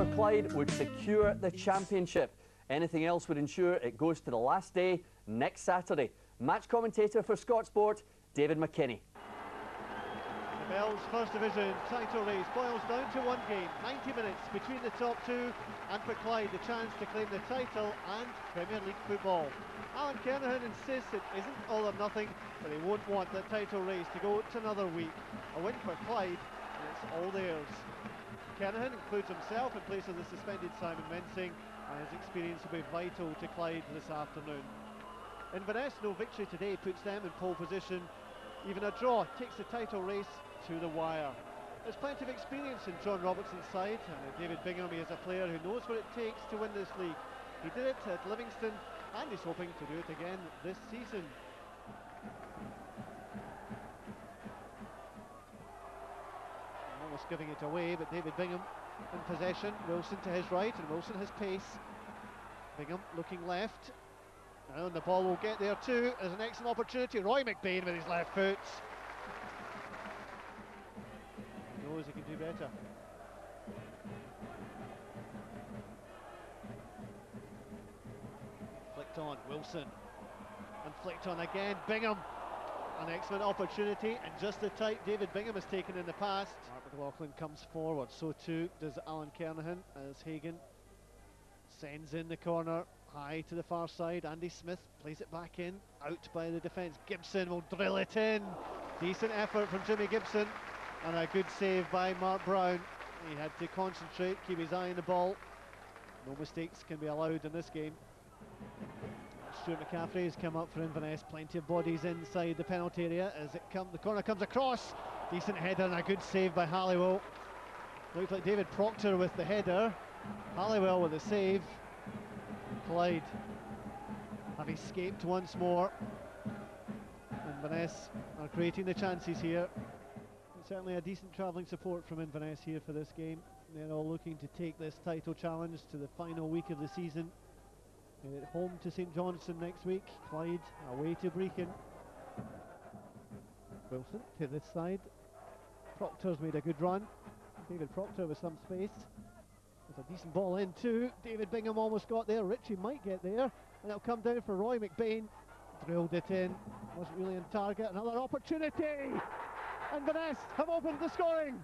for Clyde would secure the championship. Anything else would ensure it goes to the last day next Saturday. Match commentator for Scott Sport, David McKinney. The Bells First Division title race boils down to one game, 90 minutes between the top two, and for Clyde the chance to claim the title and Premier League football. Alan Kernahan insists it isn't all or nothing, but he won't want the title race to go to another week. A win for Clyde, and it's all theirs. Kernahan includes himself in place of the suspended Simon Mensing, and his experience will be vital to Clyde this afternoon. Inverness, no victory today puts them in pole position. Even a draw takes the title race to the wire. There's plenty of experience in John Robertson's side, and David Bingham is a player who knows what it takes to win this league. He did it at Livingston, and he's hoping to do it again this season. Almost giving it away, but David Bingham in possession. Wilson to his right, and Wilson has pace. Bingham looking left. And the ball will get there too. There's an excellent opportunity. Roy McBain with his left foot. He knows he can do better. Flicked on, Wilson. And flicked on again, Bingham. An excellent opportunity, and just the type David Bingham has taken in the past. Mark McLaughlin comes forward, so too does Alan Kernahan, as Hagan sends in the corner. High to the far side, Andy Smith plays it back in, out by the defence. Gibson will drill it in. Decent effort from Jimmy Gibson, and a good save by Mark Brown. He had to concentrate, keep his eye on the ball. No mistakes can be allowed in this game. Stuart McCaffrey has come up for Inverness. Plenty of bodies inside the penalty area as the corner comes across. Decent header and a good save by Halliwell. Looked like David Proctor with the header. Halliwell with the save. Clyde have escaped once more. Inverness are creating the chances here. Certainly a decent travelling support from Inverness here for this game. They're all looking to take this title challenge to the final week of the season. They're at home to St Johnstone next week. Clyde away to Brechin. Wilson to this side. Proctor's made a good run. David Proctor with some space. There's a decent ball in too. David Bingham almost got there. Richie might get there, and it'll come down for Roy McBain. Drilled it in. Wasn't really on target. Another opportunity. Inverness have opened the scoring.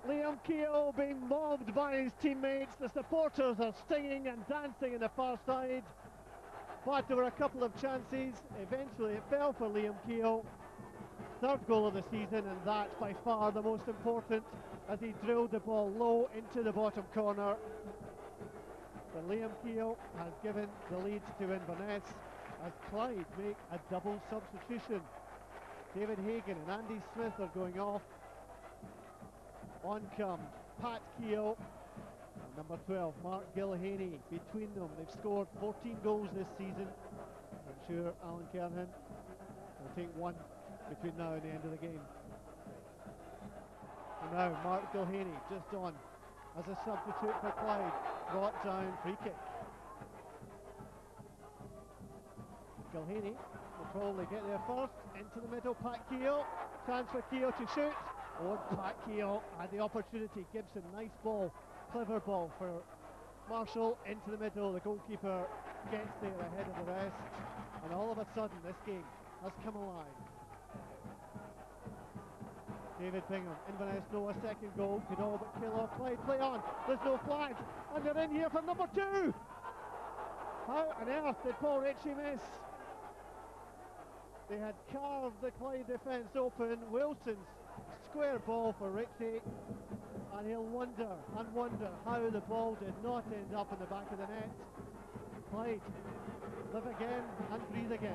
Liam Keogh being mobbed by his teammates. The supporters are singing and dancing in the far side. But there were a couple of chances. Eventually it fell for Liam Keogh. Third goal of the season, and that by far the most important, as he drilled the ball low into the bottom corner. But Liam Keogh has given the lead to Inverness as Clyde make a double substitution. David Hagan and Andy Smith are going off. On come Pat Keogh and number 12 Mark Gilhaney. Between them they've scored 14 goals this season. I'm sure Alan Kernahan will take one between now and the end of the game. And now Mark Gilhaney just on as a substitute for Clyde. Brought down, free kick. Gilhaney will probably get there first. Into the middle, Pat Keogh. Chance for Keogh to shoot. Oh, Pat Keogh had the opportunity. Gibson, nice ball, clever ball for Marshall into the middle. The goalkeeper gets there ahead of the rest, and all of a sudden this game has come alive. David Bingham, Inverness know a second goal, could all but kill off Clyde. Play on, there's no flag, and they're in here for number 2. How on earth did Paul Ritchie miss? They had carved the Clyde defence open. Wilson's square ball for Ritchie, and he'll wonder and wonder how the ball did not end up in the back of the net. Clyde live again and breathe again.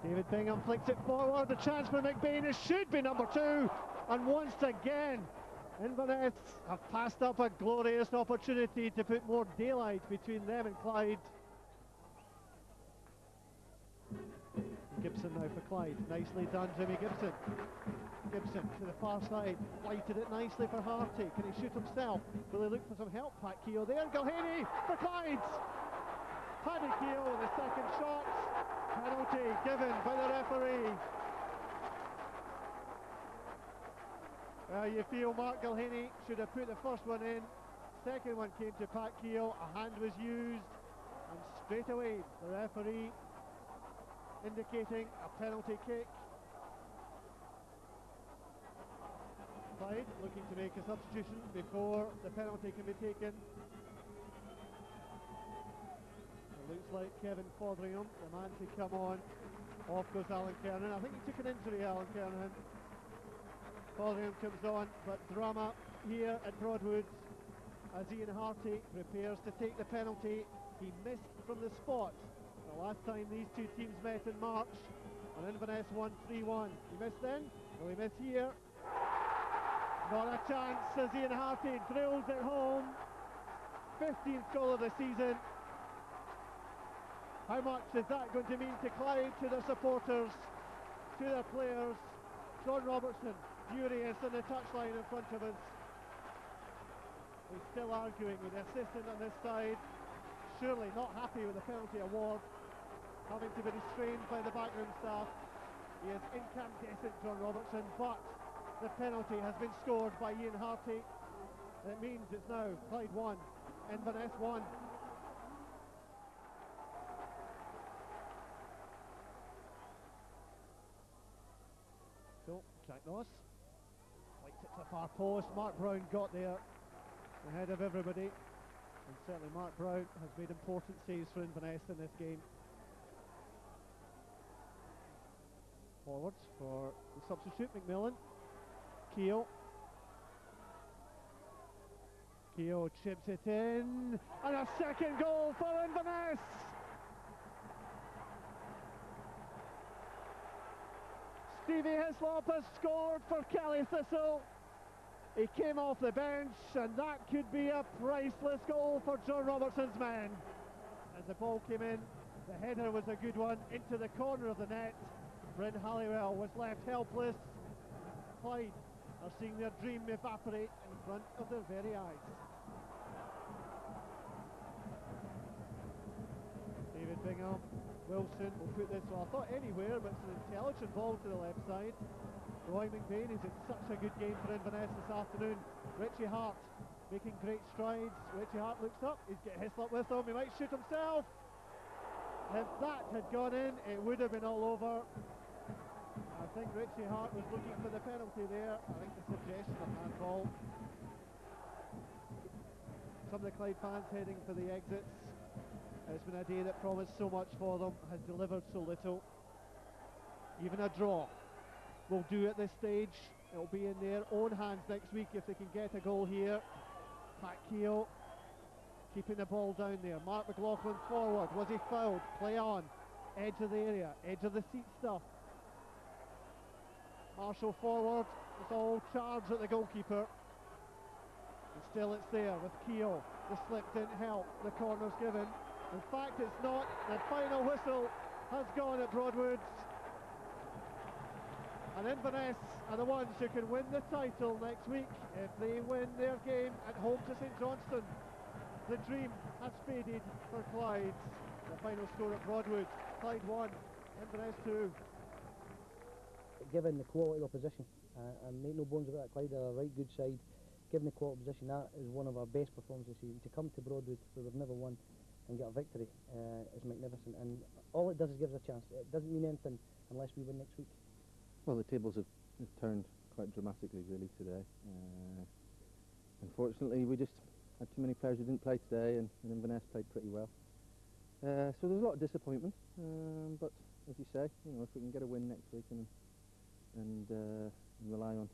David Bingham flicks it forward. The chance for McBain. It should be number 2, and once again Inverness have passed up a glorious opportunity to put more daylight between them and Clyde. Gibson now for Clyde. Nicely done, Jimmy Gibson. Gibson to the far side. Lighted it nicely for Harty. Can he shoot himself? Will he look for some help? Pat Keogh there. Gilhaney for Clyde. Paddy Keogh with the second shot. Penalty given by the referee. You feel Mark Gilhenny should have put the first one in. Second one came to Pat Keogh, a hand was used, and straight away the referee indicating a penalty kick. Clyde looking to make a substitution before the penalty can be taken. It looks like Kevin Fotheringham, the man to come on. Off goes Alan Kernan. I think he took an injury, Alan Kernan. Fotheringham comes on, but drama here at Broadwood as Ian Harty prepares to take the penalty. He missed from the spot the last time these two teams met in March, and Inverness won 3-1. He missed then, will he miss here? Not a chance as Ian Harty drills it home. 15th goal of the season. How much is that going to mean to Clyde, to their supporters, to their players? John Robertson, furious on the touchline in front of us. He's still arguing with the assistant on this side. Surely not happy with the penalty award, having to be restrained by the backroom staff. He is incandescent, John Robertson, but the penalty has been scored by Ian Harty. It means it's now Clyde 1, Inverness 1. So, Jack Noss flights it to the far post. Mark Brown got there ahead of everybody, and certainly Mark Brown has made important saves for Inverness in this game. Forwards for the substitute, McMillan. Keogh chips it in, and a second goal for Inverness! Stevie Hislop has scored for Kelly Thistle. He came off the bench, and that could be a priceless goal for John Robertson's men. As the ball came in, the header was a good one into the corner of the net. Bryn Halliwell was left helpless. Clyde are seeing their dream evaporate in front of their very eyes. David Bingham, Wilson will put this, well, I thought anywhere, but it's an intelligent ball to the left side. Roy McBain is in such a good game for Inverness this afternoon. Richie Hart making great strides. Richie Hart looks up, he's got Hislop with him, he might shoot himself. If that had gone in, it would have been all over. I think Richie Hart was looking for the penalty there. I think the suggestion of handball. Some of the Clyde fans heading for the exits. It's been a day that promised so much for them, has delivered so little. Even a draw will do at this stage. It'll be in their own hands next week if they can get a goal here. Pat Keogh keeping the ball down there. Mark McLaughlin forward. Was he fouled? Play on. Edge of the area. Edge of the seat stuff. Marshall forward. It's all charged at the goalkeeper. And still it's there with Keogh. The slip didn't help. The corner's given. In fact, it's not. The final whistle has gone at Broadwood. And Inverness are the ones who can win the title next week if they win their game at home to St Johnstone. The dream has faded for Clyde. The final score at Broadwood, Clyde 1, Inverness 2. Given the quality of opposition, and make no bones about it, Clyde are a right good side. Given the quality of opposition, that is one of our best performances this season. To come to Broadwood, where we've never won, and get a victory is magnificent. And all it does is give us a chance. It doesn't mean anything unless we win next week. Well, the tables have turned quite dramatically, really, today. Unfortunately, we just had too many players who didn't play today, and Inverness played pretty well. So there's a lot of disappointment, but as you say, you know, if we can get a win next week and rely on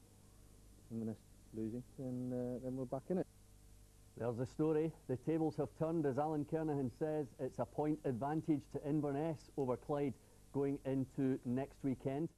Inverness losing, then we're back in it. There's the story. The tables have turned, as Alan Kernahan says. It's a point advantage to Inverness over Clyde going into next weekend.